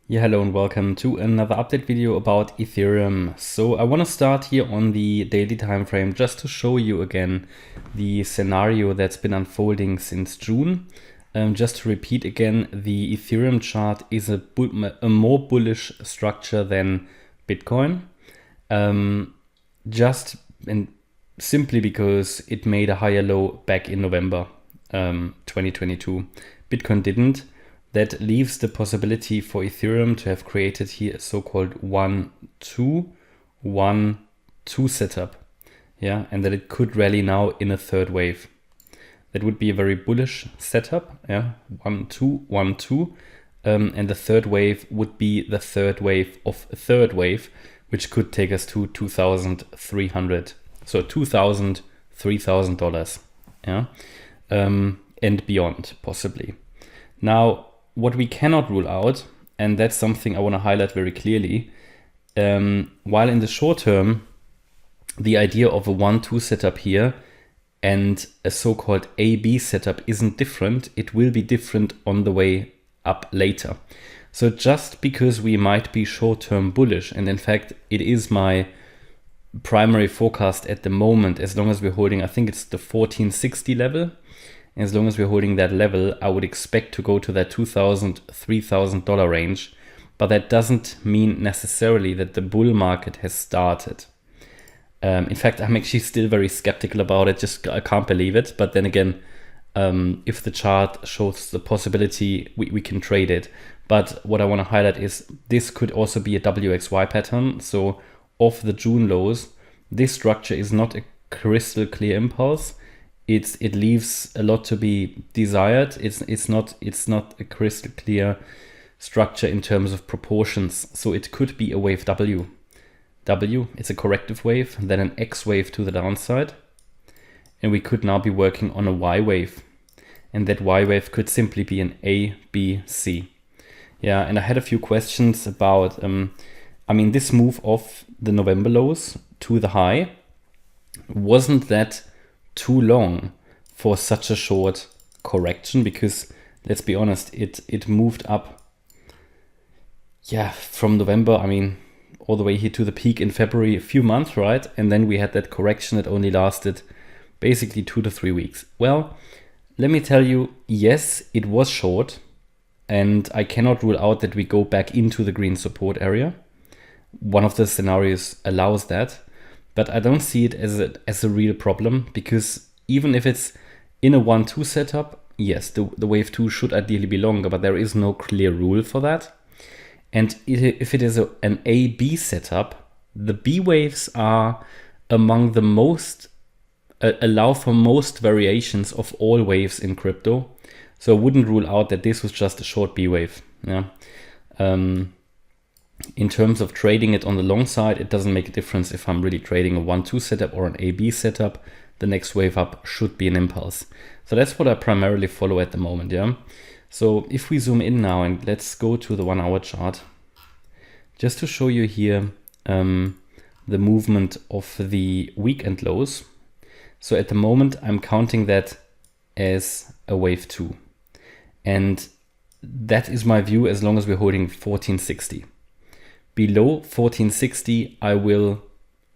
Yeah, hello and welcome to another update video about Ethereum. So I want to start here on the daily time frame just to show you again the scenario that's been unfolding since June. Just to repeat again, the Ethereum chart is a more bullish structure than Bitcoin. Just and simply because it made a higher low back in November 2022. Bitcoin didn't. That leaves the possibility for Ethereum to have created here a so-called 1-2-1-2 setup. Yeah, and that it could rally now in a third wave. That would be a very bullish setup. Yeah, 1-2-1-2. And the third wave would be the third wave of a third wave, which could take us to 2,300. So $2,000, $3,000. Yeah, and beyond possibly. Now, what we cannot rule out, and that's something I want to highlight very clearly, while in the short term, the idea of a 1-2 setup here and a so-called A-B setup isn't different, it will be different on the way up later. So just because we might be short-term bullish, and in fact, it is my primary forecast at the moment, as long as we're holding, I think it's the 1460 level. As long as we're holding that level, I would expect to go to that $2,000, $3,000 range. But that doesn't mean necessarily that the bull market has started. In fact, I'm actually still very skeptical about it. I can't believe it. But then again, if the chart shows the possibility, we can trade it. But what I want to highlight is this could also be a WXY pattern. So of the June lows, this structure is not a crystal clear impulse. It leaves a lot to be desired. It's not a crystal clear structure in terms of proportions. So it could be a wave W. It's a corrective wave, then an X wave to the downside. And we could now be working on a Y wave. And that Y wave could simply be an A, B, C. Yeah, and I had a few questions about, this move off the November lows to the high, wasn't that too long for such a short correction? Because let's be honest, it moved up, yeah, from November, all the way here to the peak in February, a few months, right? And then we had that correction that only lasted basically 2 to 3 weeks. Well, let me tell you, yes, it was short, and I cannot rule out that we go back into the green support area. One of the scenarios allows that. But I don't see it as a real problem, because even if it's in a 1-2 setup, yes, the wave 2 should ideally be longer, but there is no clear rule for that. And if it is an A-B setup, the B waves are among the most, allow for most variations of all waves in crypto. So I wouldn't rule out that this was just a short B wave. Yeah. In terms of trading it on the long side, it doesn't make a difference if I'm really trading a 1-2 setup or an A-B setup. The next wave up should be an impulse. So that's what I primarily follow at the moment, yeah? So if we zoom in now and let's go to the 1 hour chart, just to show you here the movement of the weekend lows. So at the moment, I'm counting that as a wave 2. And that is my view as long as we're holding 1460. Below 1460, I will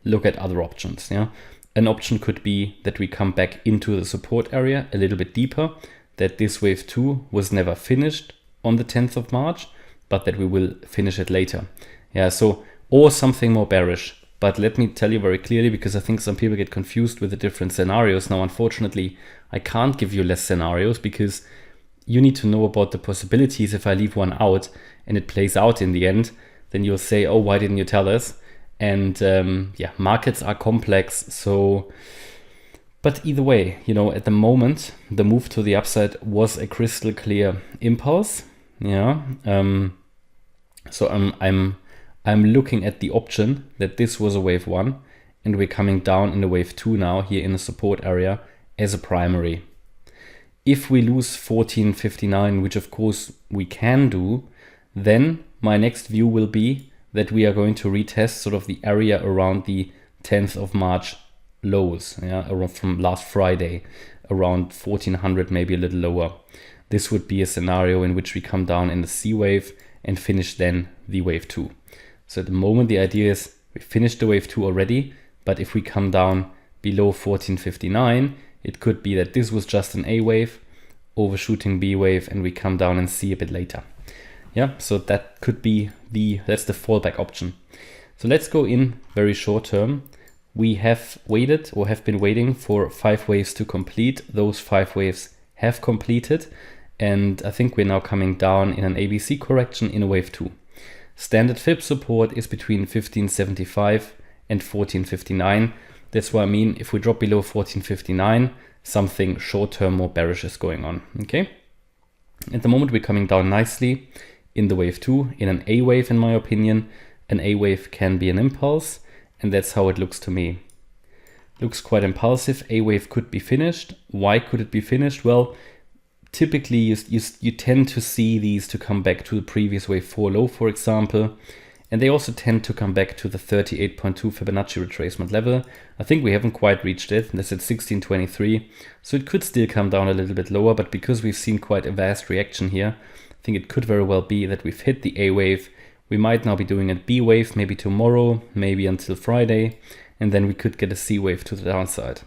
look at other options. Yeah, an option could be that we come back into the support area a little bit deeper, that this wave 2 was never finished on the 10th of March, but that we will finish it later. Yeah, so, or something more bearish. But let me tell you very clearly, because I think some people get confused with the different scenarios. Now, unfortunately, I can't give you less scenarios because you need to know about the possibilities. If I leave one out and it plays out in the end, then you'll say, oh, why didn't you tell us? And yeah, markets are complex. So, but either way, at the moment, the move to the upside was a crystal clear impulse. Yeah. So I'm looking at the option that this was a wave 1 and we're coming down in the wave 2 now here in the support area as a primary. If we lose 1459, which of course we can do, then my next view will be that we are going to retest sort of the area around the 10th of March lows, around from last Friday, around 1400, maybe a little lower. This would be a scenario in which we come down in the C wave and finish then the wave 2. So at the moment, the idea is we finished the wave 2 already, but if we come down below 1459, it could be that this was just an A wave, overshooting B wave, and we come down and see a bit later. Yeah, so that could be that's the fallback option. So let's go in very short term. We have waited or have been waiting for 5 waves to complete. Those 5 waves have completed, and I think we're now coming down in an ABC correction in a wave 2. Standard fib support is between 1575 and 1459. That's what I mean. If we drop below 1459, something short-term more bearish is going on. Okay. At the moment, we're coming down nicely in the wave 2, in an A wave, in my opinion. An A wave can be an impulse, and that's how it looks to me. Looks quite impulsive. A wave could be finished. Why could it be finished? Well, typically you tend to see these to come back to the previous wave 4 low, for example. And they also tend to come back to the 38.2 Fibonacci retracement level. I think we haven't quite reached it. That's at 1623. So it could still come down a little bit lower, but because we've seen quite a vast reaction here, I think it could very well be that we've hit the A wave. We might now be doing a B wave, maybe tomorrow, maybe until Friday, and then we could get a C wave to the downside.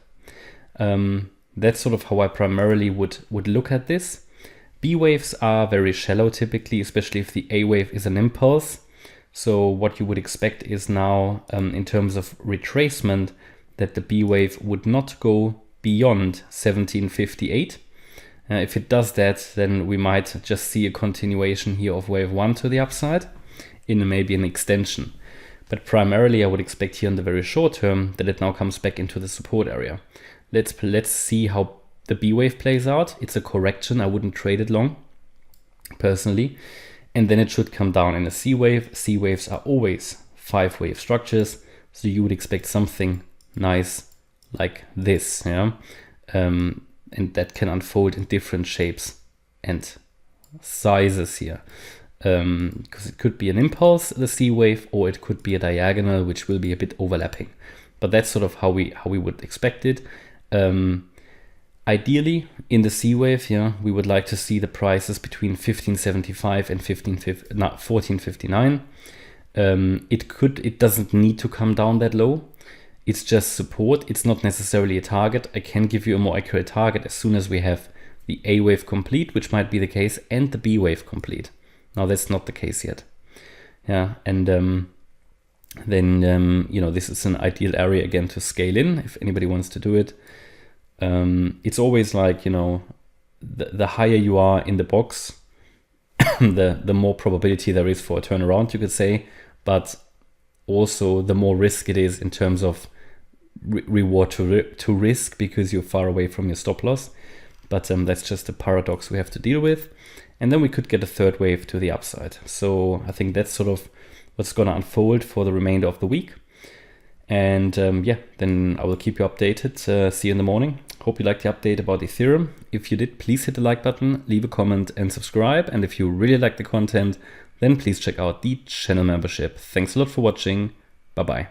That's sort of how I primarily would look at this. B waves are very shallow typically, especially if the A wave is an impulse. So what you would expect is now, in terms of retracement, that the B wave would not go beyond 1758. If it does that, then we might just see a continuation here of wave 1 to the upside in maybe an extension. But primarily I would expect here in the very short term that it now comes back into the support area. Let's see how the B wave plays out. It's a correction. I wouldn't trade it long personally. And then it should come down in a C wave. C waves are always 5 wave structures. So you would expect something nice like this. Yeah. And that can unfold in different shapes and sizes here. Because it could be an impulse, the C wave, or it could be a diagonal, which will be a bit overlapping. But that's sort of how we would expect it. Ideally, in the C wave, yeah, we would like to see the prices between 1575 and 1459. It doesn't need to come down that low. It's just support. It's not necessarily a target. I can give you a more accurate target as soon as we have the A wave complete, which might be the case, and the B wave complete. Now that's not the case yet. Yeah, and then this is an ideal area again to scale in if anybody wants to do it. It's always like, the higher you are in the box, the more probability there is for a turnaround, you could say, but also the more risk it is in terms of reward to risk, because you're far away from your stop loss. But that's just a paradox we have to deal with. And then we could get a third wave to the upside. So I think that's sort of what's going to unfold for the remainder of the week. And then I will keep you updated. See you in the morning. Hope you liked the update about Ethereum. If you did, please hit the like button, leave a comment and subscribe. And if you really like the content, then please check out the channel membership. Thanks a lot for watching. Bye-bye.